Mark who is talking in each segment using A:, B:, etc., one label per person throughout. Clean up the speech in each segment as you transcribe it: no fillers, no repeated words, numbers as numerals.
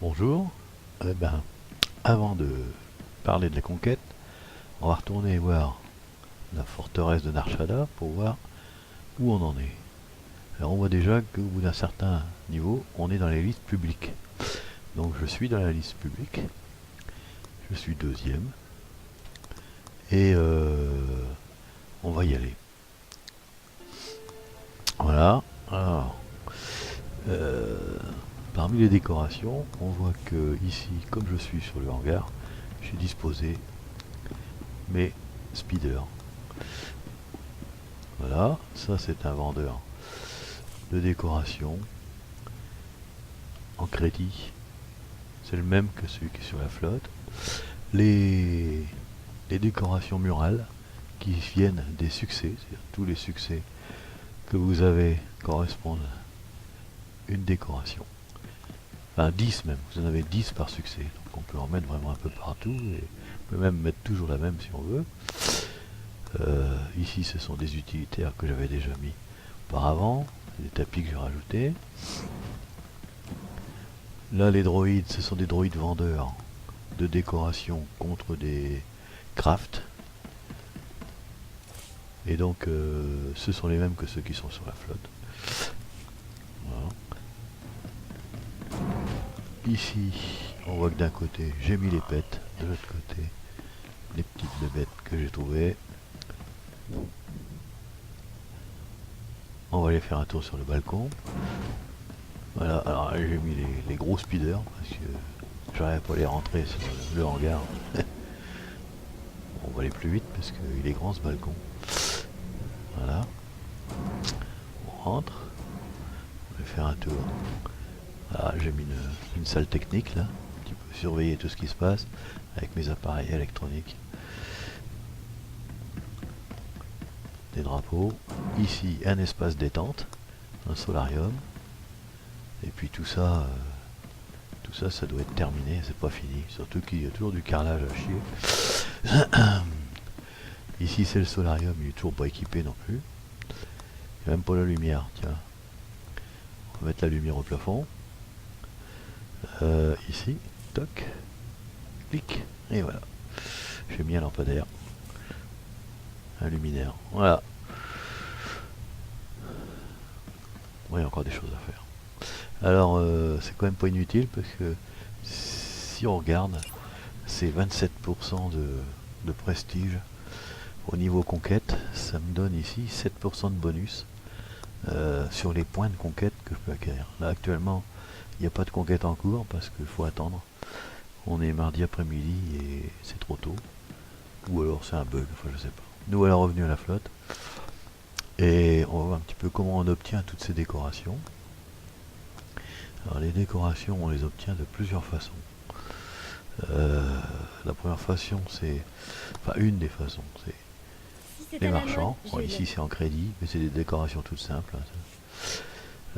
A: Bonjour. Avant de parler de la conquête, on va retourner voir la forteresse de Narshada pour voir où on en est. Alors on voit déjà qu'au bout d'un certain niveau, on est dans les listes publiques. Donc je suis dans la liste publique, je suis deuxième, et on va y aller. Voilà. Alors, euh, parmi les décorations, on voit que ici, comme je suis sur le hangar, j'ai disposé mes speeders. Voilà, ça c'est un vendeur de décoration en crédit. C'est le même que celui qui est sur la flotte. Les, les décorations murales qui viennent des succès, c'est-à-dire tous les succès que vous avez correspondent à une décoration. Enfin 10 même, vous en avez 10 par succès. Donc on peut en mettre vraiment un peu partout et on peut même mettre toujours la même si on veut. Ici ce sont des utilitaires que j'avais déjà mis auparavant, des tapis que j'ai rajoutés. Là, les droïdes, ce sont des droïdes vendeurs de décoration contre des crafts. Et donc, ce sont les mêmes que ceux qui sont sur la flotte. Voilà. Ici, on voit que d'un côté, j'ai mis les pets. De l'autre côté, les petites bébêtes que j'ai trouvées. On va aller faire un tour sur le balcon. Voilà, alors j'ai mis les gros speeders parce que j'arrive pas à les rentrer sur le hangar. On va aller plus vite parce qu'il est grand ce balcon. Voilà. On rentre. On va faire un tour. Ah, j'ai mis une salle technique là, qui peut surveiller tout ce qui se passe avec mes appareils électroniques. Des drapeaux. Ici, un espace détente, un solarium. Et puis tout ça, ça doit être terminé, c'est pas fini. Surtout qu'il y a toujours du carrelage à chier. Ici, c'est le solarium, il est toujours pas équipé non plus. Il n'y a même pas la lumière, tiens. On va mettre la lumière au plafond. Ici, toc, clic, et voilà. J'ai mis un lampadaire, un luminaire, voilà. Oui, il y a encore des choses à faire. Alors, c'est quand même pas inutile parce que si on regarde, c'est 27% de prestige au niveau conquête. Ça me donne ici 7% de bonus sur les points de conquête que je peux acquérir. Là, actuellement, il n'y a pas de conquête en cours parce qu'il faut attendre. On est mardi après-midi et c'est trop tôt. Ou alors c'est un bug, enfin je sais pas. Nous voilà revenus à la flotte. Et on va voir un petit peu comment on obtient toutes ces décorations. Alors les décorations, on les obtient de plusieurs façons. La première façon, c'est... Enfin, une des façons, c'est les marchands. Bon, ici c'est en crédit, mais c'est des décorations toutes simples.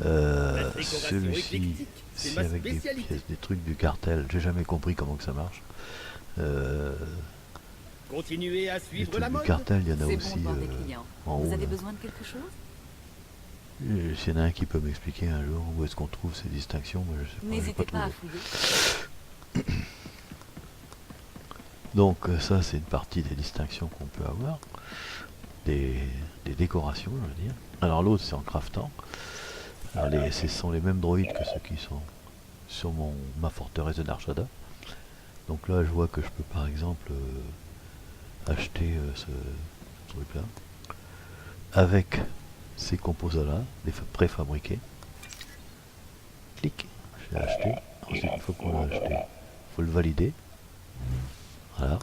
A: Celui-ci, c'est avec des pièces, des trucs du cartel. J'ai jamais compris comment que ça marche.
B: Continuez à
A: Les
B: suivre
A: trucs
B: la
A: du
B: mode.
A: cartel, il y en a
C: C'est
A: aussi
C: bon de voir des clients.
A: en
C: Vous
A: haut.
C: avez
A: Là.
C: besoin de quelque chose?
A: S'il y en a un qui peut m'expliquer un jour où est-ce qu'on trouve ces distinctions, moi je sais pas, j'ai
C: N'hésitez
A: pas
C: pas à
A: trouvé.
C: fouiller.
A: Donc ça c'est une partie des distinctions qu'on peut avoir, des décorations je veux dire. Alors l'autre c'est en craftant. Alors ce sont les mêmes droïdes que ceux qui sont sur ma forteresse de Narshada. Donc là je vois que je peux par exemple acheter ce truc là avec ces composants là, les préfabriqués. Clic, je l'ai acheté. Ensuite une fois qu'on l'a acheté, il faut le valider. Voilà,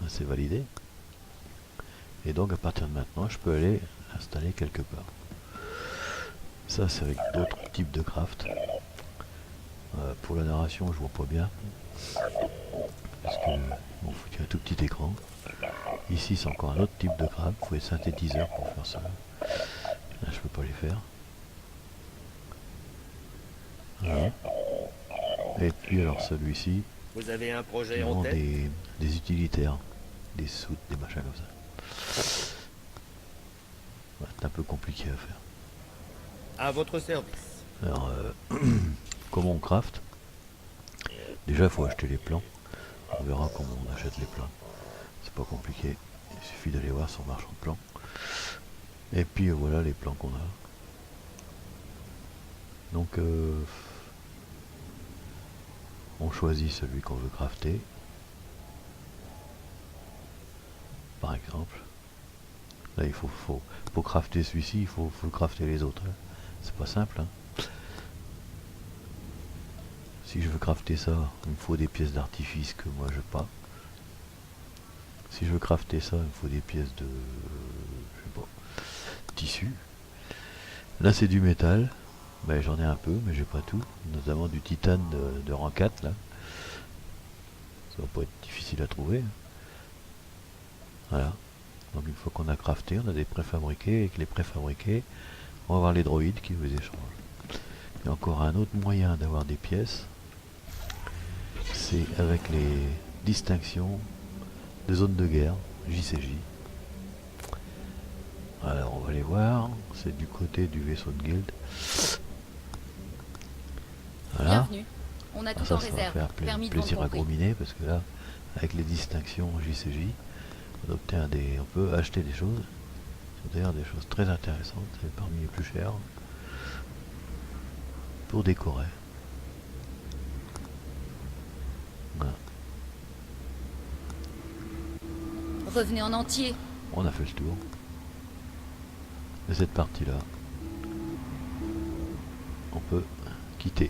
A: c'est validé. Et donc à partir de maintenant, je peux aller l'installer quelque part. Ça c'est avec d'autres types de craft. Pour la narration, je vois pas bien. Parce que bon, faut qu'il y ait un tout petit écran. Ici c'est encore un autre type de craft. Il faut être synthétiseur pour faire ça. Là je peux pas les faire. Voilà. Et puis alors celui-ci,
B: Vous avez un projet
A: qui
B: en
A: vend
B: tête?
A: des utilitaires, des soutes, des machins comme ça. Ouais, c'est un peu compliqué à faire.
B: À votre service.
A: Alors, comment on craft? Déjà, il faut acheter les plans. On verra comment on achète les plans. C'est pas compliqué. Il suffit d'aller voir son marchand de plans. Et puis voilà les plans qu'on a. Donc on choisit celui qu'on veut crafter. Par exemple. Là il faut crafter celui-ci, il faut crafter les autres. Hein. C'est pas simple. Hein. Si je veux crafter ça, il me faut des pièces d'artifice que moi je pas. Si je veux crafter ça, il me faut des pièces de je sais pas, tissu. Là c'est du métal. Ben, j'en ai un peu, mais j'ai pas tout. Notamment du titane de rang 4 là. Ça va pas être difficile à trouver. Voilà. Donc une fois qu'on a crafté, on a des préfabriqués. Avec les préfabriqués, on va voir les droïdes qui vous échangent. Il y a encore un autre moyen d'avoir des pièces. C'est avec les distinctions de zone de guerre, JCJ. Alors on va les voir. C'est du côté du vaisseau de guilde. Voilà.
C: Bienvenue. On a tout
A: Ça
C: en
A: va
C: réserve.
A: faire
C: Permis de
A: plaisir
C: vendre
A: à
C: compris.
A: Grominer parce que là, avec les distinctions JCJ, on peut acheter des choses. C'est d'ailleurs des choses très intéressantes, c'est parmi les plus chères pour décorer. Voilà.
C: Revenez en entier.
A: On a fait le tour de cette partie-là. On peut quitter.